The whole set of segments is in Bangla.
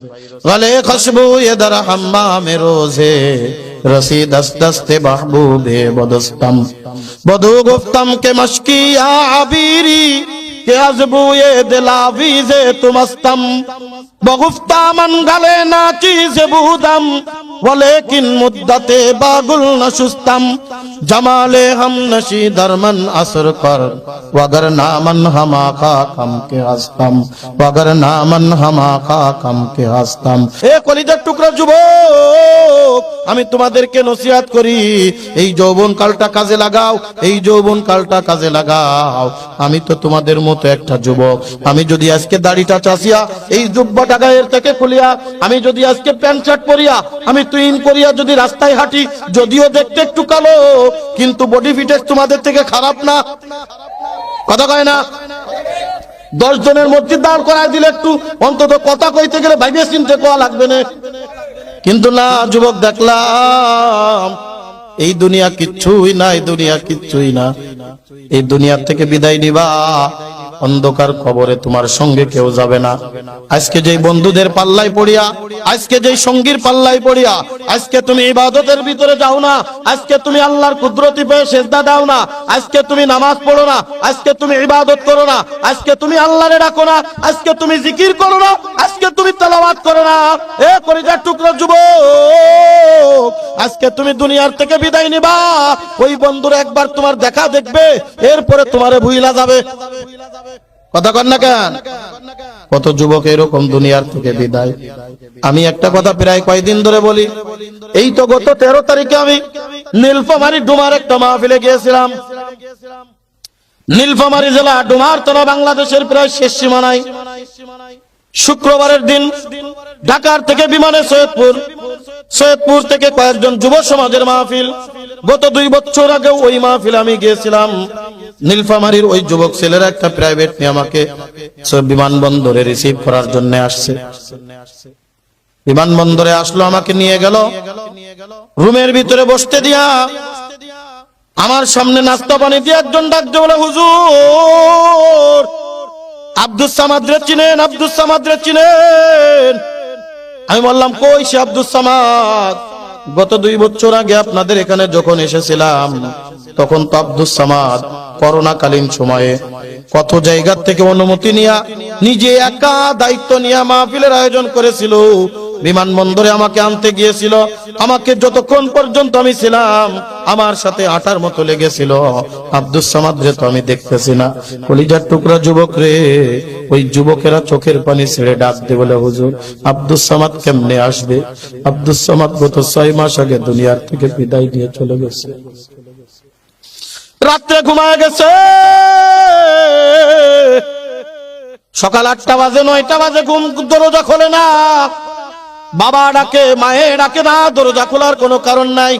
गले खुशबू ये दर हम्माम रोज़े रसी दस्त दस्ते महबूबे बदस्तम बदू गुफ्तम के मशकिया अबीरी के अजबू ये दिलावीज़े तुमस्तम बगुफ्ता मन गले ना चीज़ बूदम वलेकिन मुद्दते बागुल नशुस्तम जमाले हम नशी दरमन असर कर वगर नामन हमा का कम के हस्तम वगर नामन हमा का कम के हस्तम। ए कलिजार टुकरा যুবক, আমি তোমাদেরকে নসিহত করি, এই যৌবন কালটা কাজে লাগাও, এই যৌবন কালটা কাজে লাগাও। আমি তো তোমাদের মতো একটা যুবক, আমি যদি আজকে দাড়িটা চাচিয়া এই জুব্বাটা গায়ের থেকে খুলিয়া, আমি যদি আজকে প্যান্ট শার্ট পরিয়া, আমি টুইন করিয়া যদি রাস্তায় হাঁটি, যদিও দেখতে একটু কালো কিন্তু বডি ফিটনেস তোমাদের থেকে খারাপ না, কথা কয় না? 10 জনের মধ্যে দাঁড় করায় দিলে একটু অন্তত কথা কইতে গেলে ভাইবে চিনতে কোয়া লাগবে না, কিন্তু না যুবক, দেখলাম এই দুনিয়া কিচ্ছুই না, এই দুনিয়া কিচ্ছুই না। এই দুনিয়া থেকে বিদায় নিবা, অন্ধকার কবরে তোমার সঙ্গে কেউ যাবে না। আজকে যেই বন্ধুদের পাল্লায় পড়িয়া, আজকে যেই সঙ্গীর পাল্লায় পড়িয়া আজকে তুমি ইবাদতের ভিতরে যাও না, আজকে তুমি আল্লাহর কুদরতি পেয়ে সিজদা দাও না, আজকে তুমি নামাজ পড়ো না, আজকে তুমি ইবাদত করো না, আজকে তুমি আল্লাহরে ডাকো না, আজকে তুমি জিকির করো না, আজকে তুমি তেলাওয়াত করো না, এ কলিজার টুকরা যুবক, আজকে তুমি দুনিয়ার থেকে বিদায় নিবা, ওই বন্ধুরা একবার তোমার দেখা দেখবে, এরপরে তোমারে ভুইলা যাবে, কথা কন না কেন? কত যুবক এরকম দুনিয়ার থেকে বিদায়। আমি একটা কথা প্রায় কয়েকদিন ধরে বলি, এই তো গত 13 তারিখে আমি নীলফামারী ডুমার একটা মাহফিলে গিয়েছিলাম। নীলফামারী জেলা ডুমার তলা বাংলাদেশের প্রায় শেষ সীমানায়। শুক্রবারের দিন ঢাকার থেকে বিমানে সৈয়দপুর থেকে কয়েকজন যুব সমাজের মাহফিল। গত 2 বছর আগে ওই মাহফিলে আমি গিয়েছিলাম। নীলফামারীর ওই যুবক ছেলেরা একটা প্রাইভেট নিয়ে আমাকে বিমানবন্দরে রিসিভ করার জন্য আসছে। বিমানবন্দরে আসলো, আমাকে নিয়ে গেল রুমের ভিতরে বসতে দিয়া, আমার সামনে নাস্তা পানি দিয়ে একজন ডাকতে বলে, হুজুর আব্দুস সামাদ রে চিনেন? আব্দুস সামাদ রে চিনেন? আমি বললাম, কই সে আব্দুস সামাদ? গত 2 বছর আগে আপনাদের এখানে যখন এসেছিলাম তখন তো আব্দুস সামাদ করোনাকালীন সময়ে কত জায়গা থেকে অনুমতি নিয়া নিজে একা দায়িত্ব নিয়ে মাহফিলের আয়োজন করেছিল। বিমানবন্দরে আমাকে আনতে গিয়েছিল, আমাকে যতক্ষণ পর্যন্ত আমি ছিলাম আমার সাথে আটার মতো লেগেছিল। আব্দুস সামাদ রে তো আমি দেখতেছি না। কলিজার টুকরা যুবক রে, ওই যুবকেরা চোখের পানি ছেড়ে ডাকতে বলে, হুজুর আব্দুস সামাদ কেমনে আসবে? আব্দুস সামাদ গত 6 মাস আগে দুনিয়ার থেকে বিদায় নিয়ে চলে গেছে, রাত্রে ঘুমায় গেছে। সকাল 8টা বাজে 9টা বাজে ঘুম, দরজা খোলে না। বাবা ডাকে, মায়ে ডাকে না, দরজা খোলার কোনো কারণ নাই।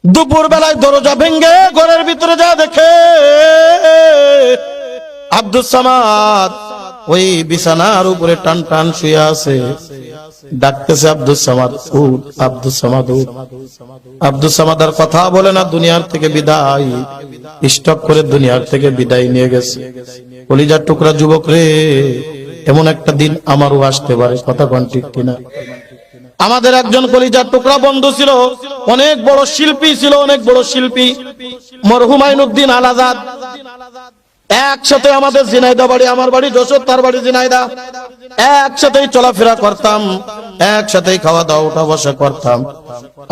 দুপুর বেলায় দরজা ভেঙে ঘরের ভিতরে যা দেখে আব্দুস সামাদ ওই বিছানার উপরে টান টান শুয়ে আছে। ডাকতেছে, আব্দুস সামাদ উঠ, আব্দুস সামাদ উঠ। আব্দুস সামাদ আর কথা বলে না, দুনিয়ার থেকে বিদায় স্টপ করে দুনিয়ার থেকে বিদায় নিয়ে গেছে। কলিজার টুকরা যুবক রে, এমন একটা দিন আমারও আসতে পারে, কথা কোন ঠিক কিনা? আমাদের একজন কলিজার টুকরা বন্ধু ছিল, অনেক বড় শিল্পী ছিল, অনেক বড় শিল্পী, মরহুম আইনুদ্দিন আল আজাদ। একসাথে আমাদের ঝিনাইদা বাড়ি, আমার বাড়ি যশোর, তার বাড়ি ঝিনাইদা। একসাথেই চলাফেরা করতাম, একসাথেই খাওয়া দাওয়া উঠা বসা করতাম।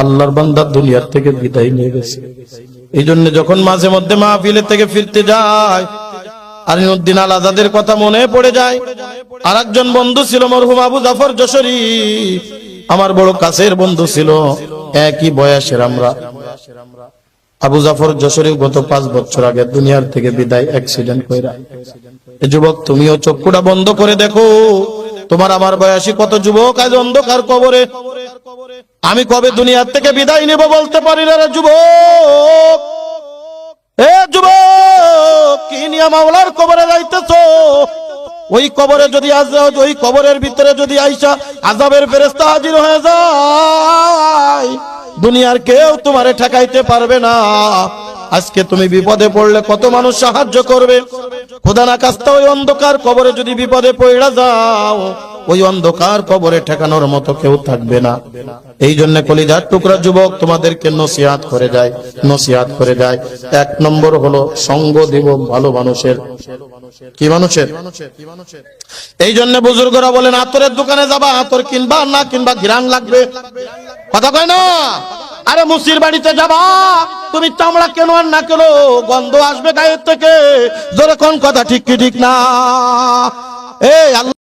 আল্লাহর বান্দা দুনিয়ার থেকে বিদায় নিয়ে গেছে। এই জন্য যখন মাঝে মধ্যে মাহফিলে থেকে ফিরতে যায় আইনুদ্দিন আল আজাদের কথা মনে পড়ে যায়। আর একজন বন্ধু ছিল মরহুম আবু জাফর যশোরী, আমার বড় কাছের বন্ধু ছিল, একই বয়সের আমরা। আবু জাফর যশোরী গত 5 বছর আগে দুনিয়ার থেকে বিদায় অ্যাক্সিডেন্ট কইরা। এই যুবক, তুমিও চক্ষুটা বন্ধ করে দেখো, তোমার আমার বয়সী কত যুবক আজ অন্ধকার কবরে। আমি কবে দুনিয়ার থেকে বিদায় নেব বলতে পারি না রে যুবক। এ যুবক, কি নিয়ে মাওলার কবরে যাইতেছো? ওই কবরে যদি ওই কবরের ভিতরে যদি আইসা আযাবের ফেরেশতা হাজির হয়ে যায়, দুনিয়ার কেউ তোমারে ঠেকাইতে পারবে না। আজকে তুমি বিপদে পড়লে কত মানুষ সাহায্য করবে? খোদা না কাস্তা ওই অন্ধকার কবরে যদি বিপদে পড়ে যাও, ওই অন্ধকার কবরে ঠেকানোর মতো কেউ থাকবে না। এই জন্য কলিজার টুকরা যুবক তোমাদেরকে নসিহত করে যায়। 1 নম্বর হলো সঙ্গ দিব ভালো মানুষের। কি মানুষের? এই জন্য বুজুর্গরা বলেন আতরের দোকানে যাবা, আতর কিনবা না কিনবা ঘিরান লাগবে, কথা কয় না? আরে মুসির বাড়িতে যাবা, তুমি চামড়া কেন আর না কেন গন্ধ আসবে গায়ের থেকে, জোরে কোন কথা ঠিক কি ঠিক না? এই আল্লাহ